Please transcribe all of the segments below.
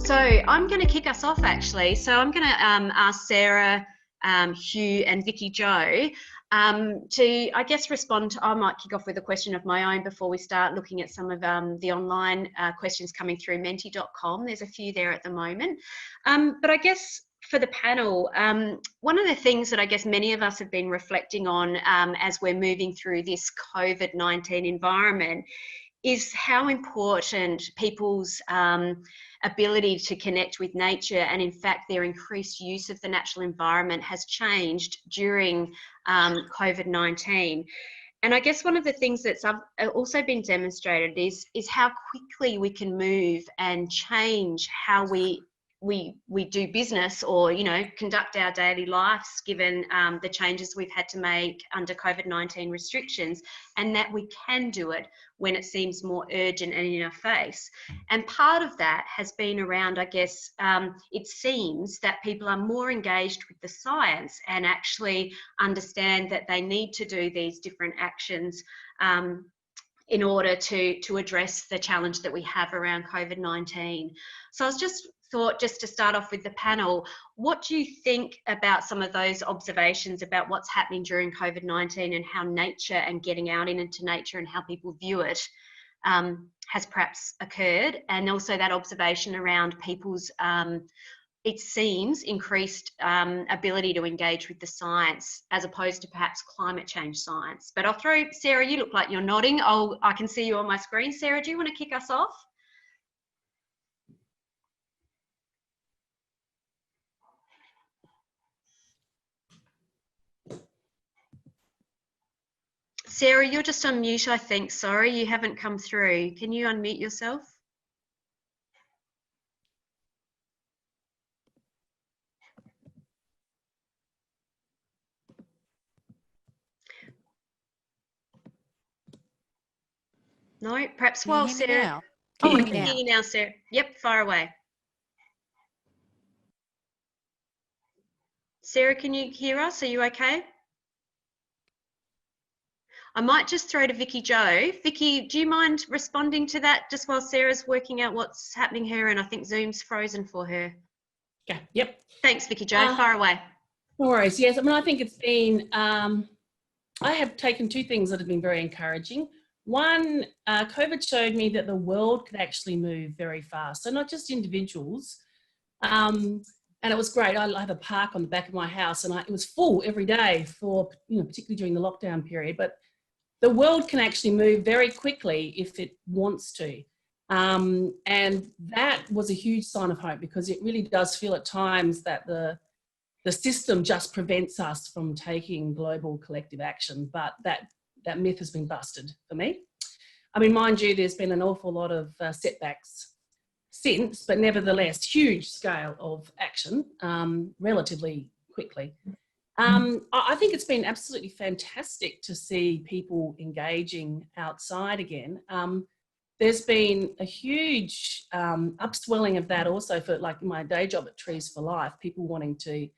So I'm going to kick us off actually. So I'm going to ask Sarah, Hugh and Vicky Joe to, I guess, respond to, I might kick off with a question of my own before we start looking at some of the online questions coming through menti.com. There's a few there at the moment. But I guess for the panel, one of the things that I guess many of us have been reflecting on as we're moving through this COVID-19 environment is how important people's ability to connect with nature, and in fact their increased use of the natural environment, has changed during COVID-19. And I guess one of the things that's also been demonstrated is how quickly we can move and change how we do business, or conduct our daily lives, given the changes we've had to make under COVID-19 restrictions, and that we can do it when it seems more urgent and in our face. And part of that has been around, I guess, it seems that people are more engaged with the science and actually understand that they need to do these different actions in order to address the challenge that we have around COVID-19. So I was just to start off with the panel, what do you think about some of those observations about what's happening during COVID-19 and how nature and getting out into nature and how people view it has perhaps occurred? And also that observation around people's, it seems, increased ability to engage with the science as opposed to perhaps climate change science. But I'll throw, Sarah, you look like you're nodding. I can see you on my screen. Sarah, do you want to kick us off? Sarah, you're just on mute, I think. Sorry, you haven't come through. Can you unmute yourself? No, perhaps while Sarah... Oh, I can hear you now, Sarah. Yep, far away. Sarah, can you hear us? Are you okay? I might just throw to Vicky Joe. Vicky, do you mind responding to that just while Sarah's working out what's happening here? And I think Zoom's frozen for her. Yeah, yep. Thanks, Vicky Joe. Far away. No worries. Yes, I mean, I think it's been, I have taken two things that have been very encouraging. One, COVID showed me that the world could actually move very fast. So not just individuals. And it was great. I have a park on the back of my house, and it was full every day for, particularly during the lockdown period. But the world can actually move very quickly if it wants to. And that was a huge sign of hope, because it really does feel at times that the system just prevents us from taking global collective action. But that myth has been busted for me. I mean, mind you, there's been an awful lot of setbacks since, but nevertheless, huge scale of action relatively quickly. I think it's been absolutely fantastic to see people engaging outside again. There's been a huge upswelling of that also for, like, my day job at Trees for Life, people wanting to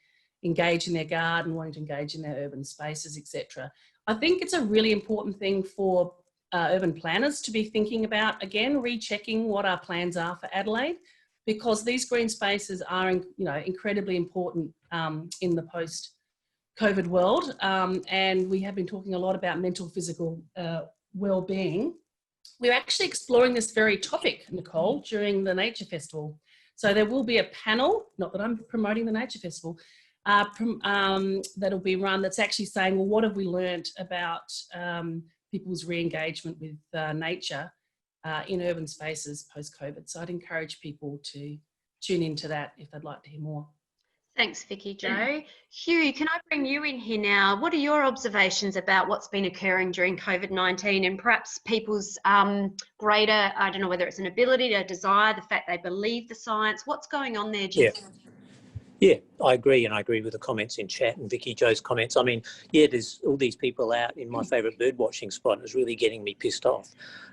engage in their garden, wanting to engage in their urban spaces, etc. I think it's a really important thing for urban planners to be thinking about, again, rechecking what our plans are for Adelaide, because these green spaces are, incredibly important in the post-COVID world. And we have been talking a lot about mental, physical well-being. We're actually exploring this very topic, Nicole, during the Nature Festival. So there will be a panel, not that I'm promoting the Nature Festival, that'll be run, that's actually saying, well, what have we learnt about people's re-engagement with nature in urban spaces post-COVID? So I'd encourage people to tune into that if they'd like to hear more. Thanks, Vicky Joe. Hugh, can I bring you in here now? What are your observations about what's been occurring during COVID-19 and perhaps people's greater, I don't know whether it's an ability, a desire, the fact they believe the science? What's going on there, Jim? Yeah, I agree, and I agree with the comments in chat and Vicky Joe's comments. I mean, yeah, there's all these people out in my favourite bird watching spot. It's really getting me pissed off.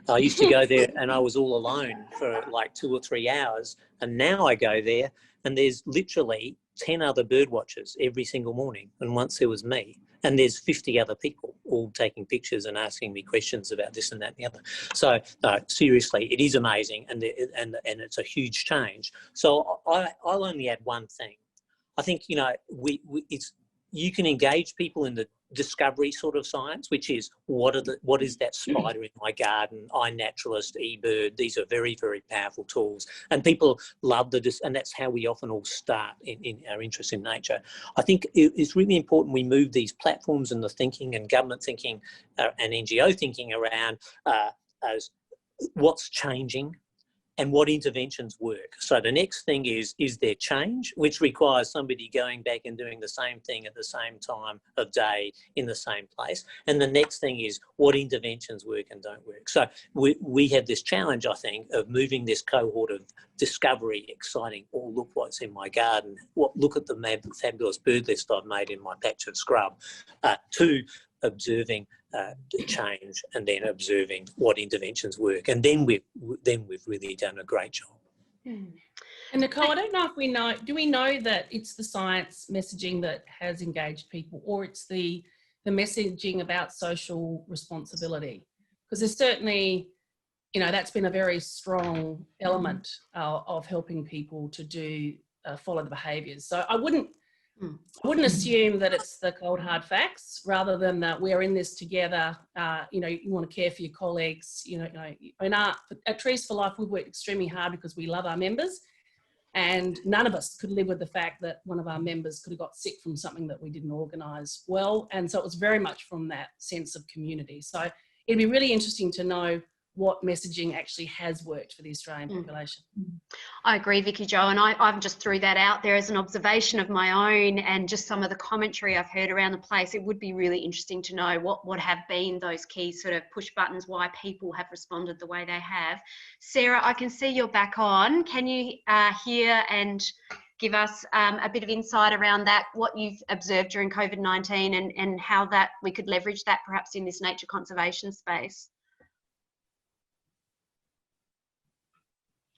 I used to go there and I was all alone for like 2 or 3 hours, and now I go there and there's literally 10 other bird watchers every single morning, and once there was me. and there's 50 other people all taking pictures and asking me questions about this and that and the other. So no, seriously, it is amazing, and it's a huge change. So I'll only add one thing. I think, you know, you can engage people in the discovery sort of science, which is what is that spider in my garden, iNaturalist, eBird. These are very, very powerful tools, and people love and that's how we often all start in our interest in nature. I think it's really important we move these platforms and the thinking and government thinking and NGO thinking around as what's changing and what interventions work. So the next thing is there change, which requires somebody going back and doing the same thing at the same time of day in the same place. And the next thing is what interventions work and don't work. So we have this challenge, I think, of moving this cohort of discovery, exciting, oh, look what's in my garden, look at the fabulous bird list I've made in my patch of scrub, to observing change, and then observing what interventions work, and then we've really done a great job. And Nicole, I don't know if we know, do we know that it's the science messaging that has engaged people, or it's the messaging about social responsibility? Because there's certainly, you know, that's been a very strong element of helping people to do follow the behaviours. So I wouldn't assume that it's the cold hard facts, rather than that we're in this together. You know, you want to care for your colleagues. You know, at Trees for Life, we've worked extremely hard because we love our members, and none of us could live with the fact that one of our members could have got sick from something that we didn't organise well. And so it was very much from that sense of community. So it'd be really interesting to know what messaging actually has worked for the Australian population. I agree, Vicky Jo, and I've just threw that out there as an observation of my own, and just some of the commentary I've heard around the place. It would be really interesting to know what have been those key sort of push buttons, why people have responded the way they have. Sarah, I can see you're back on. Can you hear and give us a bit of insight around that, what you've observed during COVID-19 and how that we could leverage that perhaps in this nature conservation space?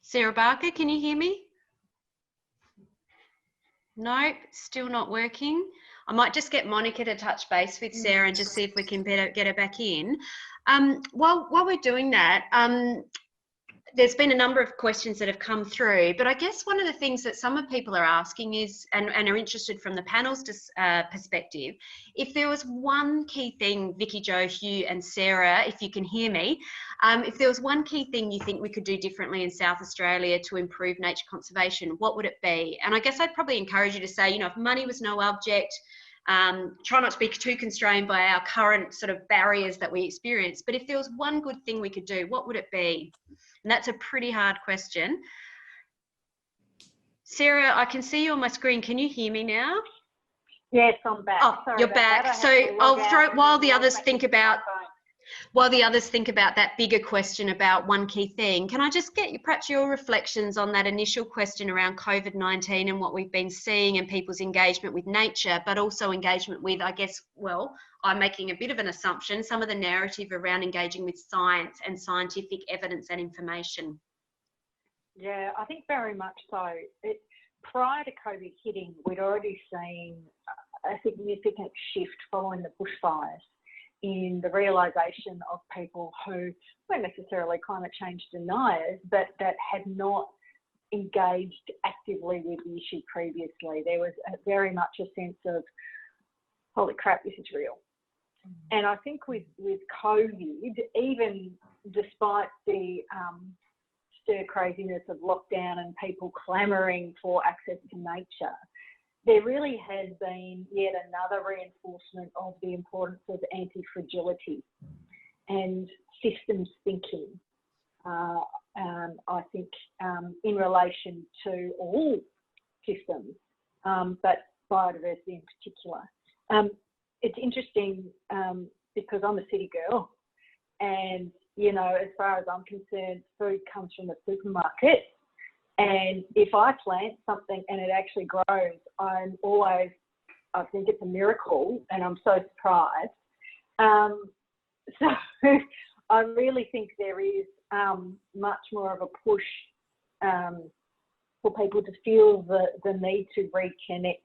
Sarah Barker, can you hear me? No, still not working. I might just get Monica to touch base with Sarah and just see if we can get her back in. While we're doing that, there's been a number of questions that have come through, but I guess one of the things that some of people are asking is, and are interested from the panel's perspective, if there was one key thing, Vicky Jo, Hugh and Sarah, if you can hear me, if there was one key thing you think we could do differently in South Australia to improve nature conservation, what would it be? And I guess I'd probably encourage you to say, you know, if money was no object, try not to be too constrained by our current sort of barriers that we experience, but if there was one good thing we could do, what would it be? And that's a pretty hard question. Sarah, I can see you on my screen. Can you hear me now? Yes, I'm back. Oh, sorry, you're back. So I'll throw, while the others think about that bigger question about one key thing, can I just get perhaps your reflections on that initial question around COVID-19 and what we've been seeing and people's engagement with nature, but also engagement with, I guess, well, I'm making a bit of an assumption, some of the narrative around engaging with science and scientific evidence and information. Yeah, I think very much so. Prior to COVID hitting, we'd already seen a significant shift following the bushfires in the realisation of people who weren't necessarily climate change deniers, but that had not engaged actively with the issue previously. There was very much a sense of, holy crap, this is real. And I think with COVID, even despite the stir craziness of lockdown and people clamouring for access to nature, there really has been yet another reinforcement of the importance of anti-fragility and systems thinking, I think, in relation to all systems, but biodiversity in particular. It's interesting because I'm a city girl, and, you know, as far as I'm concerned, food comes from the supermarket. And if I plant something and it actually grows, I think it's a miracle, and I'm so surprised. So I really think there is much more of a push for people to feel the need to reconnect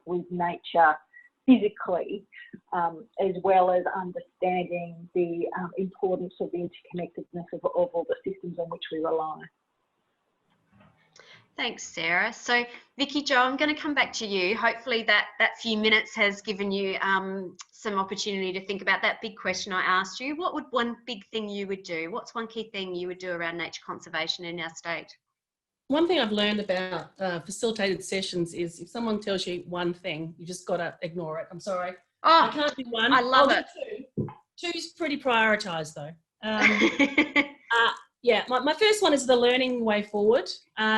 with nature physically, as well as understanding the importance of the interconnectedness of all the systems on which we rely. Thanks, Sarah. So, Vicky Jo, I'm going to come back to you. Hopefully that few minutes has given you some opportunity to think about that big question I asked you. What would one big thing you would do? What's one key thing you would do around nature conservation in our state? One thing I've learned about facilitated sessions is if someone tells you one thing, you just got to ignore it. I'm sorry. Oh, I can't do one. I love it. Two. Two's pretty prioritised though. Yeah, my first one is the learning way forward.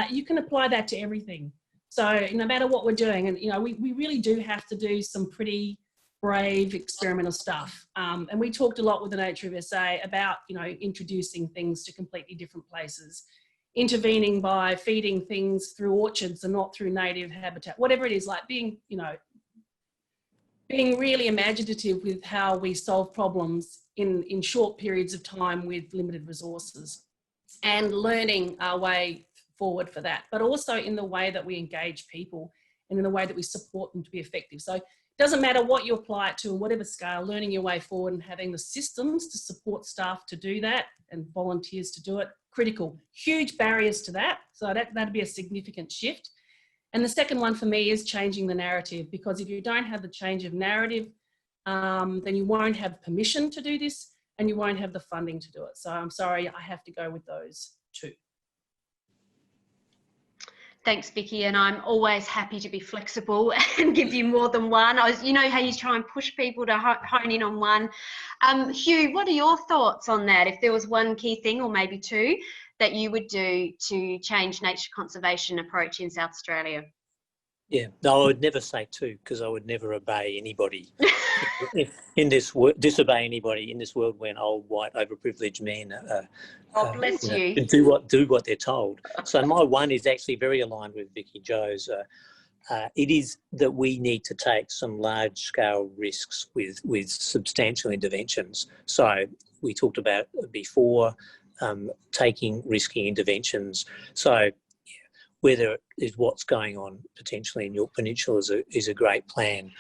You can apply that to everything. So no matter what we're doing, and we really do have to do some pretty brave experimental stuff. And we talked a lot with the Nature of SA about introducing things to completely different places, intervening by feeding things through orchards and not through native habitat, whatever it is, like being really imaginative with how we solve problems in short periods of time with limited resources, and learning our way forward for that, but also in the way that we engage people and in the way that we support them to be effective. So it doesn't matter what you apply it to and whatever scale, learning your way forward and having the systems to support staff to do that and volunteers to do it, critical. Huge barriers to that. So that'd be a significant shift. And the second one for me is changing the narrative, because if you don't have the change of narrative, then you won't have permission to do this and you won't have the funding to do it. So I'm sorry, I have to go with those two. Thanks, Vicky, and I'm always happy to be flexible and give you more than one. You know how you try and push people to hone in on one. Hugh, what are your thoughts on that? If there was one key thing, or maybe two, that you would do to change nature conservation approach in South Australia? Yeah, no, I would never say two, because I would never obey anybody disobey anybody in this world when old white overprivileged men bless you. do what they're told. So my one is actually very aligned with Vicky Jo's. It is that we need to take some large scale risks with substantial interventions. So we talked about before taking risky interventions. So whether it is what's going on potentially in Yorke Peninsula is a great plan.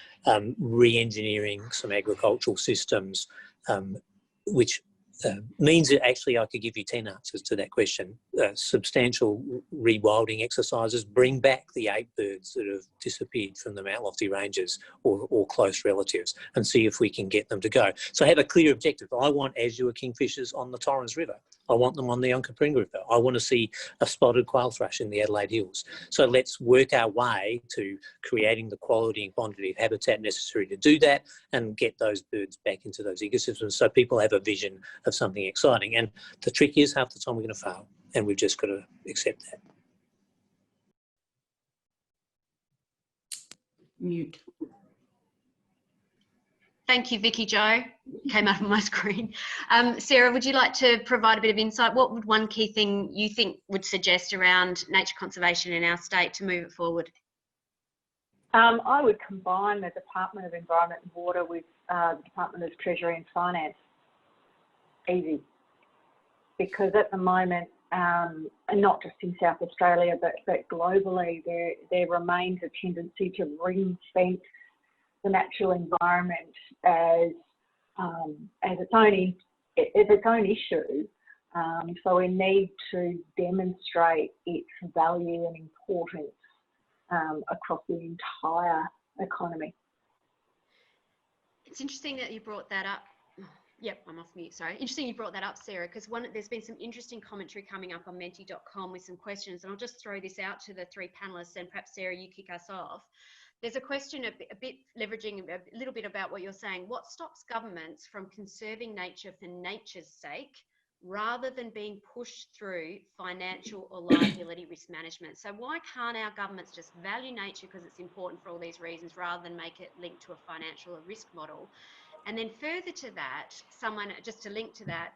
Re-engineering some agricultural systems, which means that actually I could give you 10 answers to that question. Substantial rewilding exercises, bring back the 8 birds that have disappeared from the Mount Lofty Ranges or close relatives, and see if we can get them to go. So have a clear objective. I want azure kingfishers on the Torrens River. I want them on the Onkaparinga River. I want to see a spotted quail thrush in the Adelaide Hills. So let's work our way to creating the quality and quantity of habitat necessary to do that and get those birds back into those ecosystems so people have a vision of something exciting. And the trick is half the time we're going to fail, and we've just got to accept that. Mute. Thank you, Vicky Jo. Came up on my screen. Sarah, would you like to provide a bit of insight? What would one key thing you think would suggest around nature conservation in our state to move it forward? I would combine the Department of Environment and Water with the Department of Treasury and Finance. Easy. Because at the moment, and not just in South Australia, but globally, there remains a tendency to ring-fence the natural environment as its own issue. So we need to demonstrate its value and importance across the entire economy. It's interesting that you brought that up. Yep, I'm off mute, sorry. Interesting you brought that up, Sarah, because there's been some interesting commentary coming up on menti.com with some questions, and I'll just throw this out to the 3 panellists, and perhaps, Sarah, you kick us off. There's a question a bit leveraging a little bit about what you're saying. What stops governments from conserving nature for nature's sake rather than being pushed through financial or liability risk management? So why can't our governments just value nature because it's important for all these reasons rather than make it linked to a financial or risk model? And then further to that, just to link to that,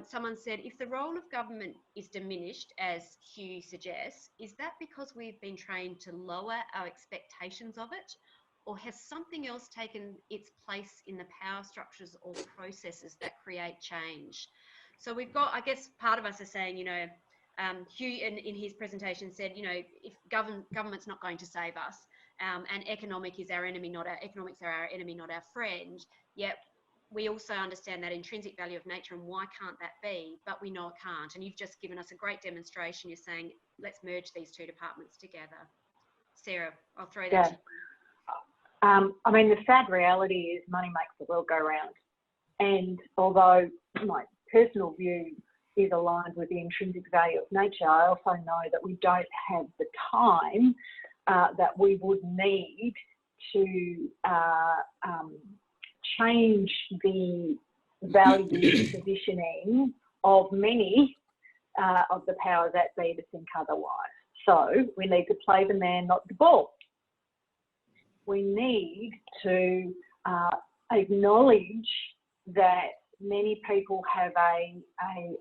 someone said, if the role of government is diminished, as Hugh suggests, is that because we've been trained to lower our expectations of it, or has something else taken its place in the power structures or processes that create change? So we've got, I guess, part of us is saying, Hugh in his presentation said, if government's not going to save us, and economics are our enemy, not our friend. Yet we also understand that intrinsic value of nature, and why can't that be? But we know it can't. And you've just given us a great demonstration. You're saying, let's merge these two departments together. Sarah, I'll throw that to you. I mean, the sad reality is money makes the world go round. And although my personal view is aligned with the intrinsic value of nature, I also know that we don't have the time that we would need to change the value positioning of many of the powers that be to think otherwise. So we need to play the man, not the ball. We need to acknowledge that many people have a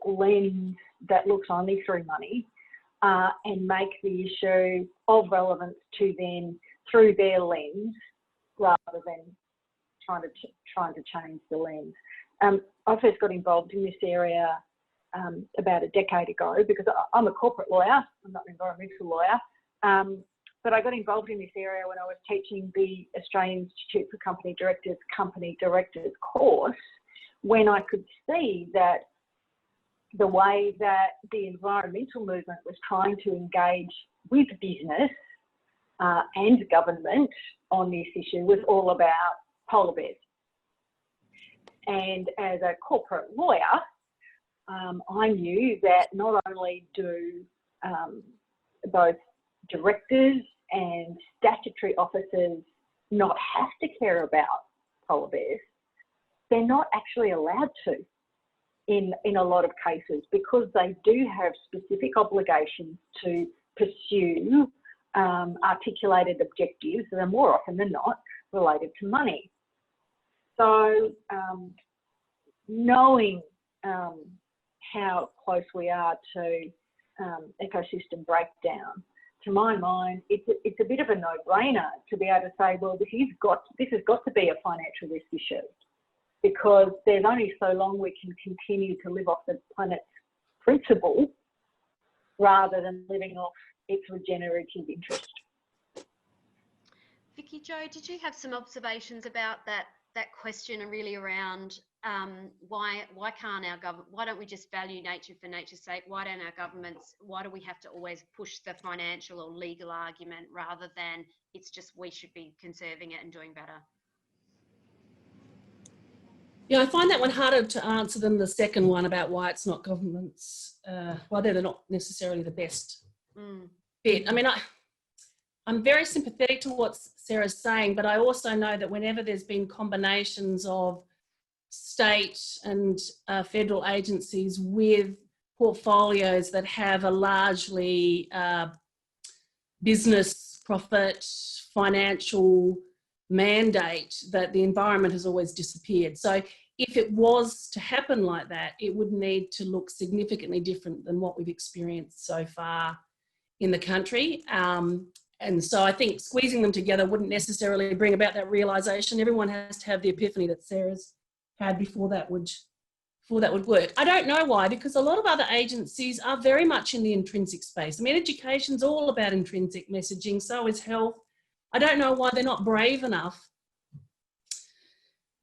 lens that looks only through money and make the issue of relevance to them through their lens rather than trying to change the lens. I first got involved in this area about a decade ago because I'm a corporate lawyer, I'm not an environmental lawyer. But I got involved in this area when I was teaching the Australian Institute for Company Directors course, when I could see that the way that the environmental movement was trying to engage with business and government on this issue was all about polar bears. And as a corporate lawyer, I knew that not only do both directors and statutory officers not have to care about polar bears, they're not actually allowed to in a lot of cases, because they do have specific obligations to pursue articulated objectives that are more often than not related to money. So knowing how close we are to ecosystem breakdown, to my mind, it's a bit of a no-brainer to be able to say, well, this has got to be a financial risk issue, because there's only so long we can continue to live off the planet's principle rather than living off its regenerative interest. Vicky Jo, did you have some observations about that question, and really around why can't our government, why don't we just value nature for nature's sake? Why don't our governments, why do we have to always push the financial or legal argument rather than it's just we should be conserving it and doing better? Yeah, I find that one harder to answer than the second one about why it's not governments, why they're not necessarily the best fit. I mean, I'm very sympathetic to what Sarah's saying, but I also know that whenever there's been combinations of state and federal agencies with portfolios that have a largely business profit, financial mandate, that the environment has always disappeared. So if it was to happen like that, it would need to look significantly different than what we've experienced so far in the country. And so I think squeezing them together wouldn't necessarily bring about that realisation. Everyone has to have the epiphany that Sarah's had before that would work. I don't know why, because a lot of other agencies are very much in the intrinsic space. I mean, education's all about intrinsic messaging, so is health. I don't know why they're not brave enough.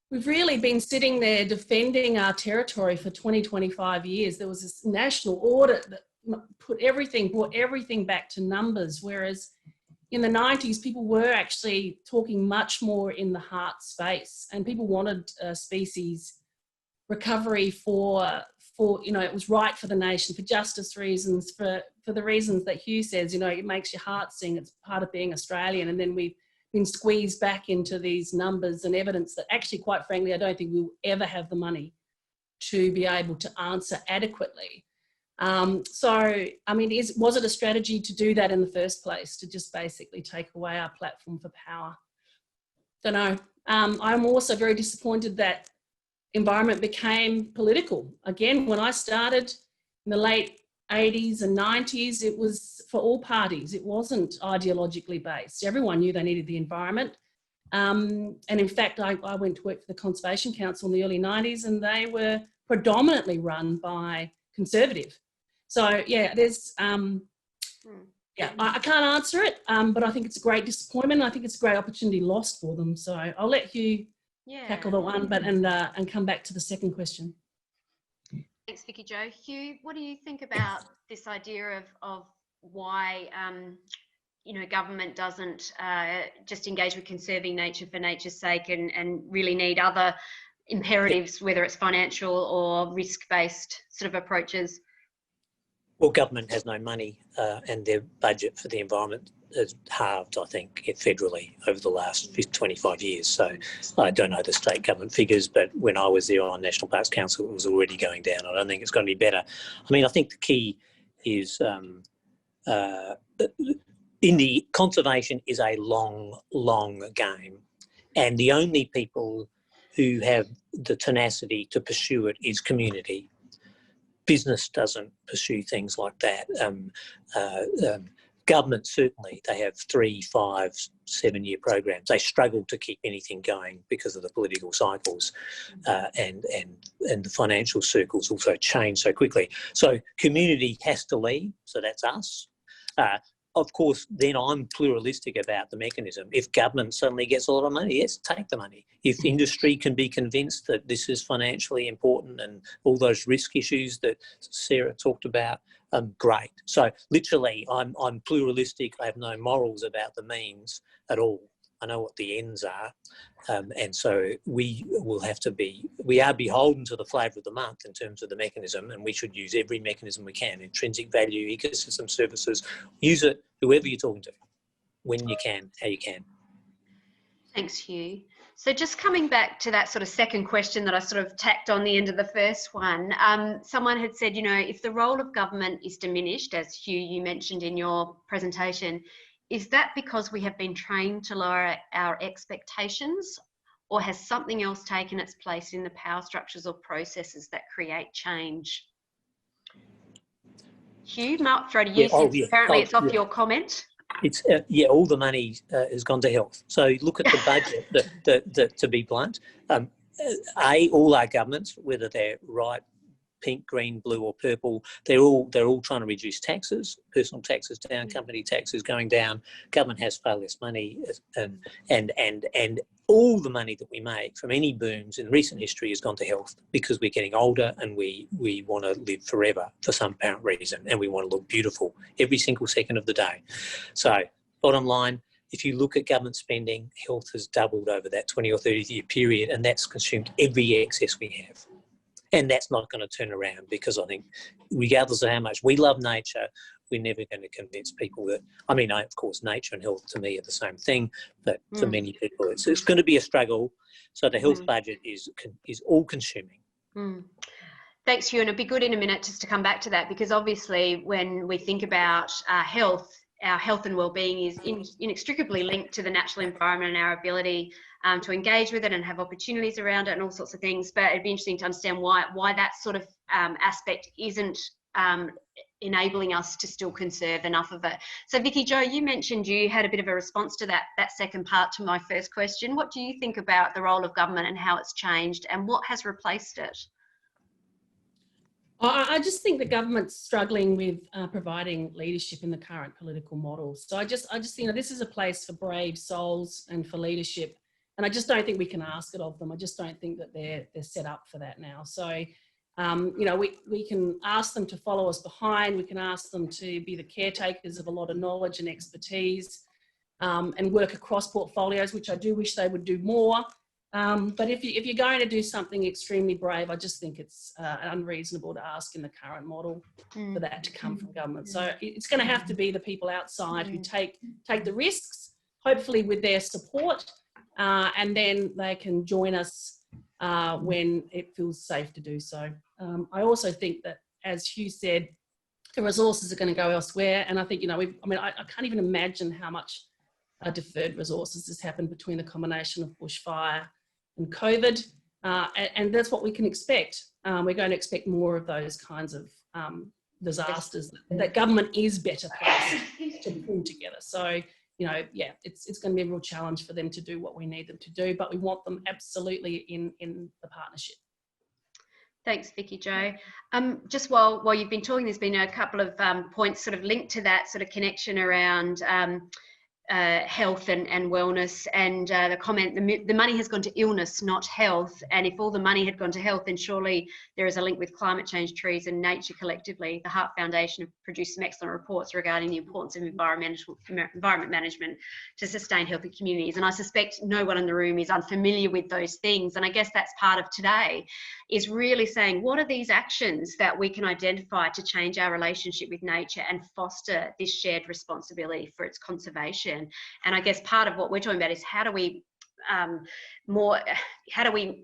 We've really been sitting there defending our territory for 20, 25 years. There was this national audit that brought everything back to numbers, whereas in the 90s, people were actually talking much more in the heart space, and people wanted species recovery for it was right for the nation, for justice reasons, for the reasons that Hugh says, it makes your heart sing, it's part of being Australian. And then we've been squeezed back into these numbers and evidence that actually, quite frankly, I don't think we'll ever have the money to be able to answer adequately. So, I mean, was it a strategy to do that in the first place, to just basically take away our platform for power? Don't know. I'm also very disappointed that environment became political. Again, when I started in the late 80s and 90s, it was for all parties. It wasn't ideologically based. Everyone knew they needed the environment. And in fact, I went to work for the Conservation Council in the early 90s, and they were predominantly run by Conservative. So yeah, there's Yeah, I can't answer it, but I think it's a great disappointment. I think it's a great opportunity lost for them. So I'll let you tackle the one, and come back to the second question. Thanks, Vicky Jo. Hugh, what do you think about this idea of why government doesn't just engage with conserving nature for nature's sake and really need other imperatives, whether it's financial or risk-based sort of approaches? Well, government has no money, and their budget for the environment has halved, I think, federally over the last 25 years. So I don't know the state government figures, but when I was there on National Parks Council, it was already going down. I don't think it's going to be better. I mean, I think the key is in the conservation is a long, long game, and the only people who have the tenacity to pursue it is community. Business doesn't pursue things like that. Government, certainly, they have 3, 5, 7-year programs. They struggle to keep anything going because of the political cycles, and the financial circles also change so quickly. So community has to lead, so that's us. Of course, then I'm pluralistic about the mechanism. If government suddenly gets a lot of money, yes, take the money. If industry can be convinced that this is financially important and all those risk issues that Sarah talked about, great. So literally, I'm pluralistic. I have no morals about the means at all. I know what the ends are. And so we are beholden to the flavour of the month in terms of the mechanism, and we should use every mechanism we can. Intrinsic value, ecosystem services, use it, whoever you're talking to, when you can, how you can. Thanks, Hugh. So just coming back to that sort of second question that I sort of tacked on the end of the first one, someone had said, if the role of government is diminished, as Hugh, you mentioned in your presentation, is that because we have been trained to lower our expectations, or has something else taken its place in the power structures or processes that create change? Hugh, might throw to you, apparently it's off your comment. It's all the money has gone to health. So look at the budget. that to be blunt, all our governments, whether they're right, pink, green, blue, or purple, they're all trying to reduce taxes. Personal taxes down, company taxes going down. Government has far less money, and all the money that we make from any booms in recent history has gone to health, because we're getting older and we want to live forever for some apparent reason, and we want to look beautiful every single second of the day. So bottom line, if you look at government spending, health has doubled over that 20 or 30 year period, and that's consumed every excess we have. And that's not going to turn around, because I think regardless of how much we love nature, we're never going to convince people that, of course, nature and health to me are the same thing, but for many people, it's going to be a struggle. So the health budget is all consuming. Thanks, Hugh. And it'd be good in a minute just to come back to that, because obviously when we think about our health and well-being is inextricably linked to the natural environment and our ability to engage with it and have opportunities around it and all sorts of things. But it'd be interesting to understand why that sort of aspect isn't enabling us to still conserve enough of it. So Vicky Jo, you mentioned you had a bit of a response to that second part to my first question. What do you think about the role of government and how it's changed, and what has replaced it? I just think the government's struggling with providing leadership in the current political model. So I just think this is a place for brave souls and for leadership, and I just don't think we can ask it of them. I just don't think that they're set up for that now. So we can ask them to follow us behind. We can ask them to be the caretakers of a lot of knowledge and expertise, and work across portfolios, which I do wish they would do more. But if you're going to do something extremely brave, I just think it's unreasonable to ask in the current model for that to come from government. So it's going to have to be the people outside who take the risks, hopefully with their support, and then they can join us when it feels safe to do so. I also think that, as Hugh said, the resources are going to go elsewhere, and I think I can't even imagine how much deferred resources has happened between the combination of bushfire and COVID, and that's what we can expect. We're going to expect more of those kinds of disasters that government is better placed to pull together. So, it's going to be a real challenge for them to do what we need them to do, but we want them absolutely in the partnership. Thanks, Vicky Jo. Just while you've been talking, there's been a couple of points sort of linked to that sort of connection around health and wellness, and the comment, the money has gone to illness, not health. And if all the money had gone to health, then surely there is a link with climate change, trees and nature collectively. The Heart Foundation have produced some excellent reports regarding the importance of environment management to sustain healthy communities. And I suspect no one in the room is unfamiliar with those things. And I guess that's part of today, is really saying, what are these actions that we can identify to change our relationship with nature and foster this shared responsibility for its conservation? And I guess part of what we're talking about is how do we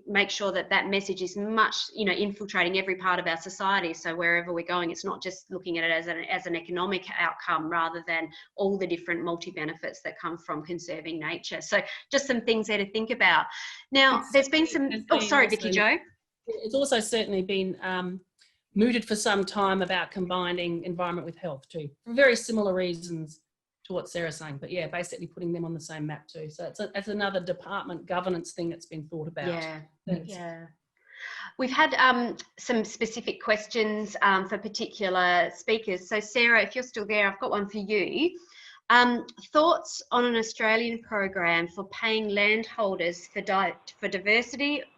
make sure that that message is much, infiltrating every part of our society. So wherever we're going, it's not just looking at it as an economic outcome, rather than all the different multi-benefits that come from conserving nature. So just some things there to think about. Now, there's been some, sorry, Vicky Jo. It's also certainly been mooted for some time about combining environment with health too, for very similar reasons to what Sarah's saying, but yeah, basically putting them on the same map too. So it's another department governance thing that's been thought about. Yeah. We've had some specific questions for particular speakers. So Sarah, if you're still there, I've got one for you. Thoughts on an Australian program for paying landholders for diversity /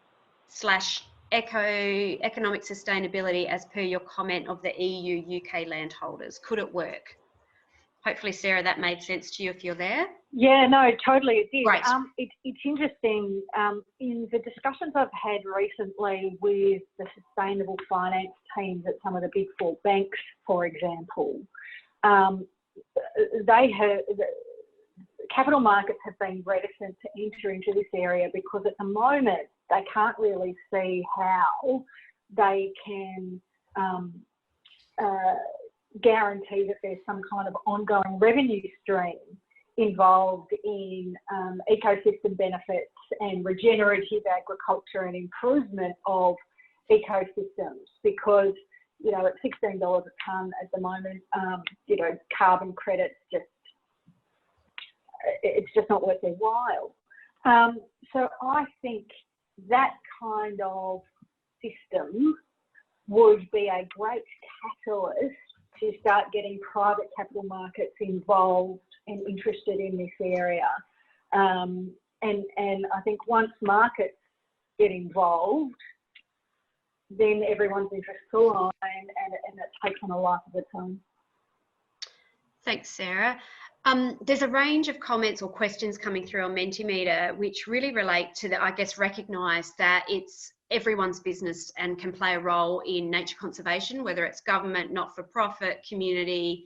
economic sustainability, as per your comment of the EU UK landholders? Could it work? Hopefully, Sarah, that made sense to you if you're there. Yeah, no, totally it did. Right. It's interesting, in the discussions I've had recently with the sustainable finance teams at some of the big four banks, for example, capital markets have been reticent to enter into this area because at the moment they can't really see how they can guarantee that there's some kind of ongoing revenue stream involved in ecosystem benefits and regenerative agriculture and improvement of ecosystems, because at $16 a tonne at the moment, carbon credits it's just not worth their while. So I think that kind of system would be a great catalyst to start getting private capital markets involved and interested in this area. And I think once markets get involved, then everyone's interests align and it takes on a life of its own. Thanks, Sarah. There's a range of comments or questions coming through on Mentimeter which really relate to recognise that it's everyone's business and can play a role in nature conservation, whether it's government, not-for-profit, community,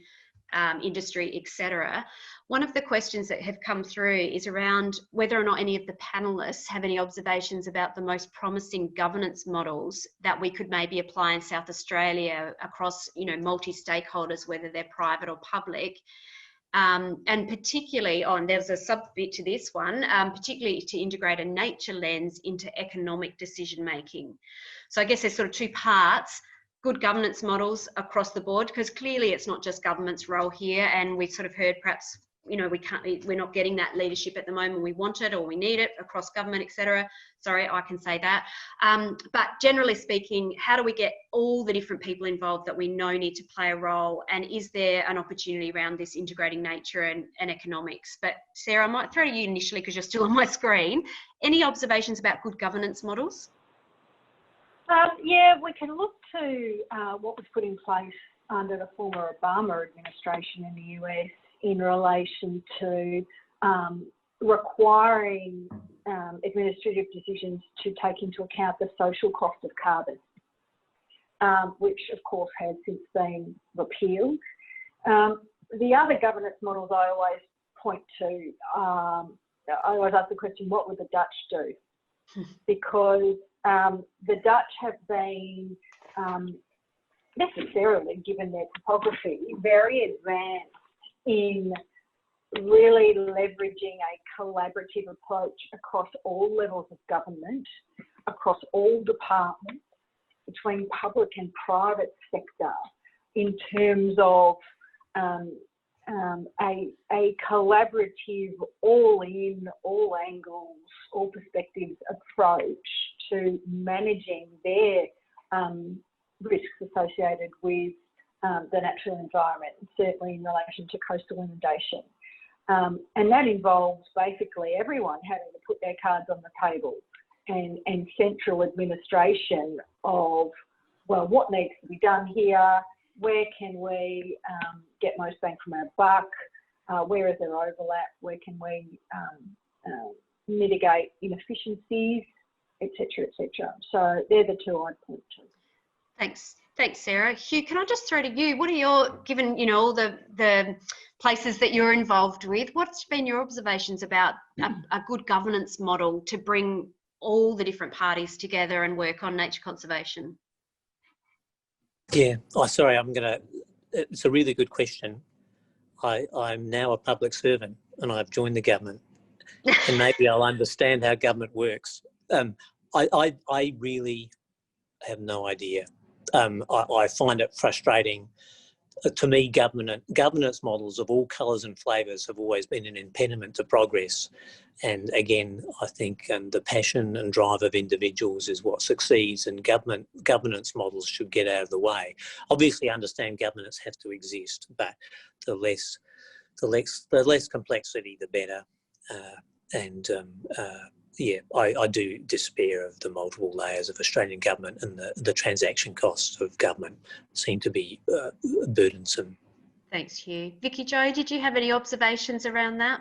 industry, etc. One of the questions that have come through is around whether or not any of the panellists have any observations about the most promising governance models that we could maybe apply in South Australia across, multi-stakeholders, whether they're private or public. And particularly there's a sub-bit to this one, particularly to integrate a nature lens into economic decision making. So I guess there's sort of two parts: good governance models across the board, because clearly it's not just government's role here, and we sort of heard perhaps we're not getting that leadership at the moment we want it or we need it across government, etc. Sorry, I can say that. But generally speaking, how do we get all the different people involved that we know need to play a role? And is there an opportunity around this integrating nature and economics? But Sarah, I might throw to you initially because you're still on my screen. Any observations about good governance models? Yeah, we can look to what was put in place under the former Obama administration in the US in relation to requiring administrative decisions to take into account the social cost of carbon, which of course has since been repealed. The other governance models I always point to, I always ask the question, what would the Dutch do? Because the Dutch have been, necessarily given their topography, very advanced in really leveraging a collaborative approach across all levels of government, across all departments, between public and private sector, in terms of a collaborative, all-in, all angles, all perspectives approach to managing their risks associated with the natural environment, certainly in relation to coastal inundation. And that involves basically everyone having to put their cards on the table and central administration of, well, what needs to be done here, where can we get most bang from our buck, where is there overlap, where can we mitigate inefficiencies, etc., etc. So they're the two I'd point to. Thanks, Sarah. Hugh, can I just throw to you? What are your, given all the places that you're involved with, what's been your observations about a good governance model to bring all the different parties together and work on nature conservation? Yeah, it's a really good question. I'm now a public servant and I've joined the government and maybe I'll understand how government works. I really have no idea. I find it frustrating. To me, governance models of all colours and flavours have always been an impediment to progress. And again, I think the passion and drive of individuals is what succeeds, and governance models should get out of the way. Obviously, I understand governance has to exist, but the less complexity, the better. Yeah, I do despair of the multiple layers of Australian government, and the transaction costs of government seem to be burdensome. Thanks, Hugh. Vicky Jo, did you have any observations around that?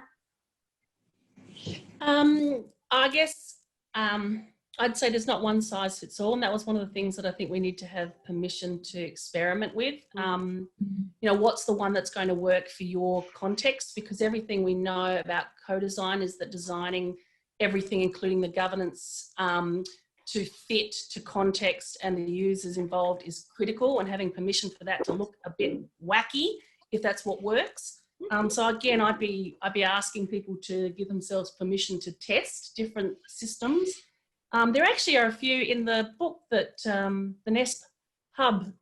I guess I'd say there's not one size fits all, and that was one of the things that I think we need to have permission to experiment with. What's the one that's going to work for your context? Because everything we know about co-design is that designing everything, including the governance, to fit to context and the users involved is critical, and having permission for that to look a bit wacky, if that's what works. So again, I'd be asking people to give themselves permission to test different systems. There actually are a few in the book that the NESP Hub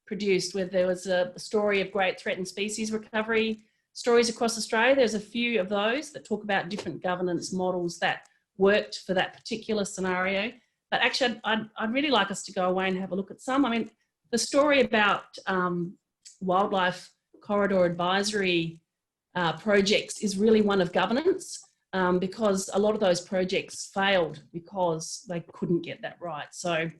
produced, where there was a story of great threatened species recovery stories across Australia. There's a few of those that talk about different governance models that worked for that particular scenario. But actually, I'd really like us to go away and have a look at some. I mean, the story about wildlife corridor advisory projects is really one of governance, because a lot of those projects failed because they couldn't get that right. So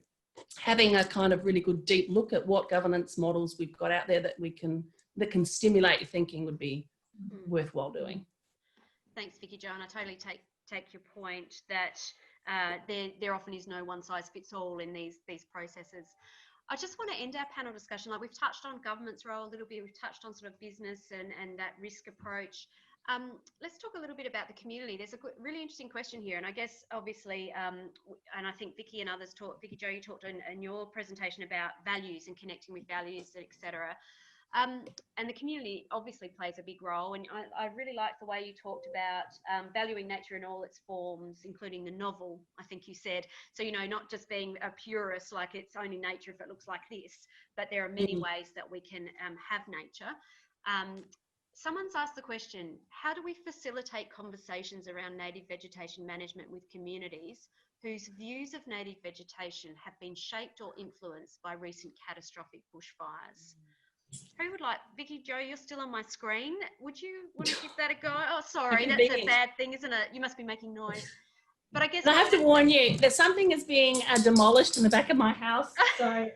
having a kind of really good deep look at what governance models we've got out there that can stimulate your thinking would be worthwhile doing. Thanks, Vicky Jo, and I totally take your point that there often is no one size fits all in these processes. I just want to end our panel discussion. Like, we've touched on government's role a little bit, we've touched on sort of business and that risk approach. Let's talk a little bit about the community. There's a really interesting question here, and I guess obviously, and I think Vicky and others Vicky Jo, you talked in your presentation about values and connecting with values, etc. And the community obviously plays a big role, and I really like the way you talked about valuing nature in all its forms, including the novel, I think you said. So, not just being a purist, like it's only nature if it looks like this, but there are many ways that we can have nature. Someone's asked the question, how do we facilitate conversations around native vegetation management with communities whose views of native vegetation have been shaped or influenced by recent catastrophic bushfires? Who would like? Vicky Jo, you're still on my screen. Would you want to give that a go? Oh, sorry, that's a bad thing, isn't it? You must be making noise. But I guess I have to warn you that something is being demolished in the back of my house. So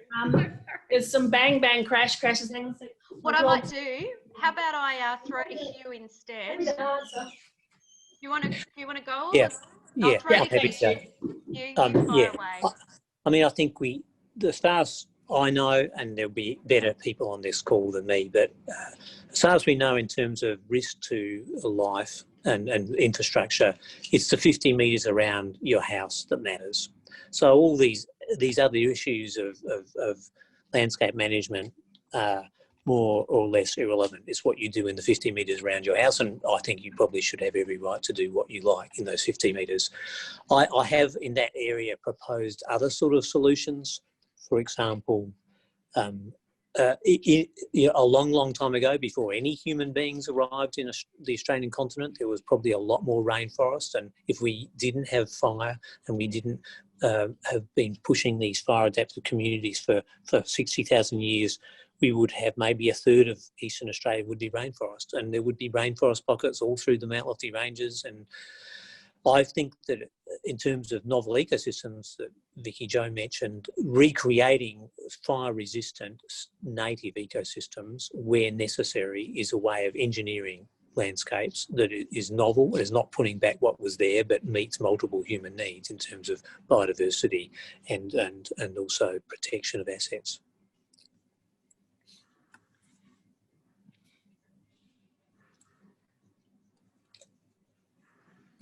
there's some bang, bang, crashes. Hang on a second. What I might do, how about I throw to Hugh instead? You want to go? Yeah. I'll throw to Hugh. Fire away. I mean, I think the stars I know, and there'll be better people on this call than me, but as far as we know in terms of risk to life and infrastructure, it's the 50 metres around your house that matters. So all these other issues of landscape management are more or less irrelevant. It's what you do in the 50 metres around your house, and I think you probably should have every right to do what you like in those 50 metres. I have in that area proposed other sort of solutions. For example, a long time ago, before any human beings arrived in the Australian continent, there was probably a lot more rainforest, and if we didn't have fire and we didn't have been pushing these fire adapted communities for 60,000 years, we would have maybe a third of Eastern Australia would be rainforest, and there would be rainforest pockets all through the Mount Lofty Ranges. And I think that in terms of novel ecosystems that Vicky Jo mentioned, recreating fire-resistant native ecosystems where necessary is a way of engineering landscapes that is novel, is not putting back what was there, but meets multiple human needs in terms of biodiversity and also protection of assets.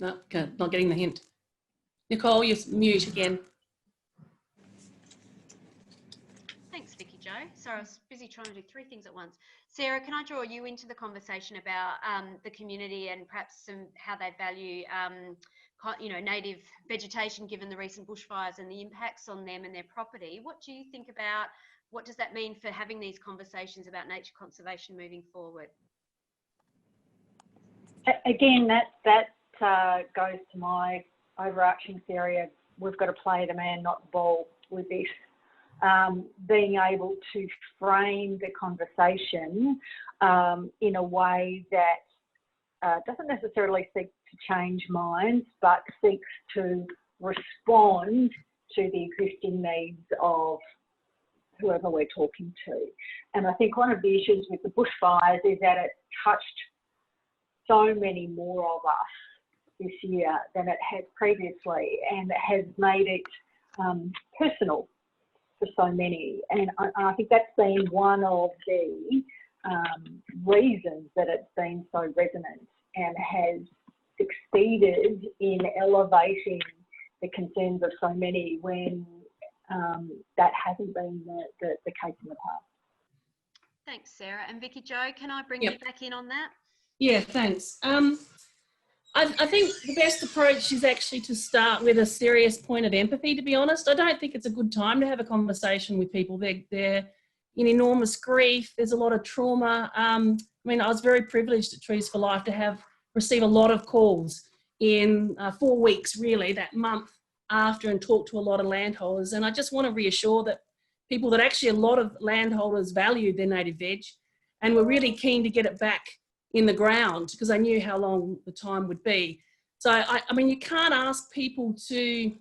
No, okay, not getting the hint. Nicole, you're mute again. Thanks, Vicky Jo. Sorry, I was busy trying to do 3 things at once. Sarah, can I draw you into the conversation about the community and perhaps how they value, native vegetation, given the recent bushfires and the impacts on them and their property? What do you think about, what does that mean for having these conversations about nature conservation moving forward? Again, that goes to my overarching theory of we've got to play the man, not the ball with this. Being able to frame the conversation in a way that doesn't necessarily seek to change minds, but seeks to respond to the existing needs of whoever we're talking to. And I think one of the issues with the bushfires is that it touched so many more of us this year than it had previously, and it has made it personal for so many. And I think that's been one of the reasons that it's been so resonant and has succeeded in elevating the concerns of so many when that hasn't been the case in the past. Thanks, Sarah. And Vicky Jo, can I bring you back in on that? Yeah, thanks. I think the best approach is actually to start with a serious point of empathy, to be honest. I don't think it's a good time to have a conversation with people. They're in enormous grief. There's a lot of trauma. I mean, I was very privileged at Trees for Life to receive a lot of calls in 4 weeks, really, that month after, and talk to a lot of landholders. And I just want to reassure that people that actually a lot of landholders valued their native veg and were really keen to get it back in the ground because I knew how long the time would be. So, I mean, you can't ask people to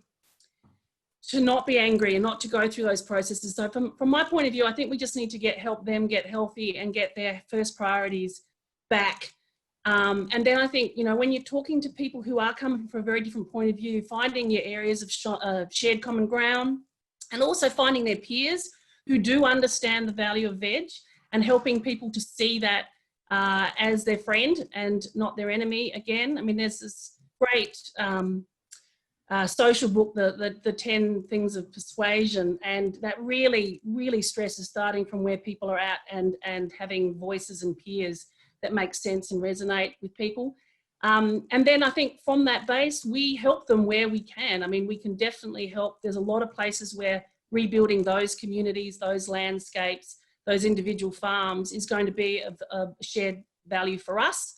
not be angry and not to go through those processes. So from my point of view, I think we just need to help them get healthy and get their first priorities back. And then I think, when you're talking to people who are coming from a very different point of view, finding your areas of shared common ground, and also finding their peers who do understand the value of veg and helping people to see that as their friend and not their enemy again. I mean, there's this great social book, the 10 Things of Persuasion, and that really, really stresses starting from where people are at and having voices and peers that make sense and resonate with people. And then I think from that base, we help them where we can. I mean, we can definitely help. There's a lot of places where rebuilding those communities, those landscapes, those individual farms is going to be of shared value for us.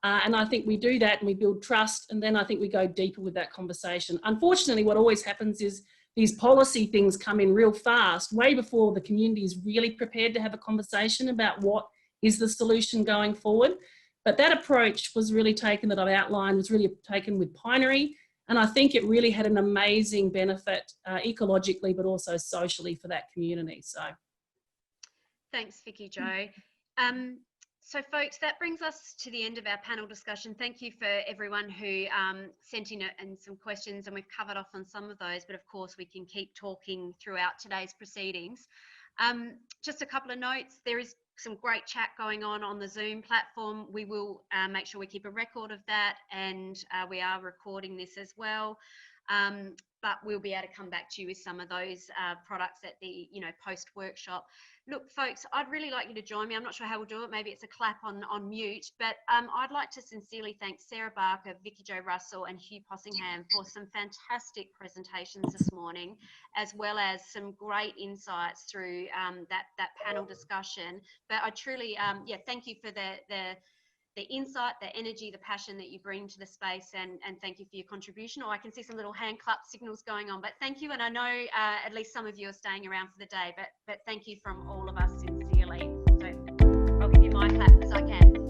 And I think we do that and we build trust, and then I think we go deeper with that conversation. Unfortunately, what always happens is these policy things come in real fast, way before the community is really prepared to have a conversation about what is the solution going forward. But that approach was really taken, that I've outlined, was really taken with Pinery, and I think it really had an amazing benefit ecologically, but also socially for that community. So. Thanks, Vicky Jo. So folks, that brings us to the end of our panel discussion. Thank you for everyone who sent in and some questions, and we've covered off on some of those, but of course we can keep talking throughout today's proceedings. Just a couple of notes. There is some great chat going on the Zoom platform. We will make sure we keep a record of that, and we are recording this as well. But we'll be able to come back to you with some of those products at the post-workshop. Look, folks, I'd really like you to join me. I'm not sure how we'll do it. Maybe it's a clap on mute, but I'd like to sincerely thank Sarah Barker, Vicky Jo Russell and Hugh Possingham for some fantastic presentations this morning, as well as some great insights through that panel discussion. But I truly, thank you for the the insight, the energy, the passion that you bring to the space, and thank you for your contribution. Or I can see some little hand clap signals going on, but thank you. And I know at least some of you are staying around for the day, but thank you from all of us sincerely. So I'll give you my clap as I can.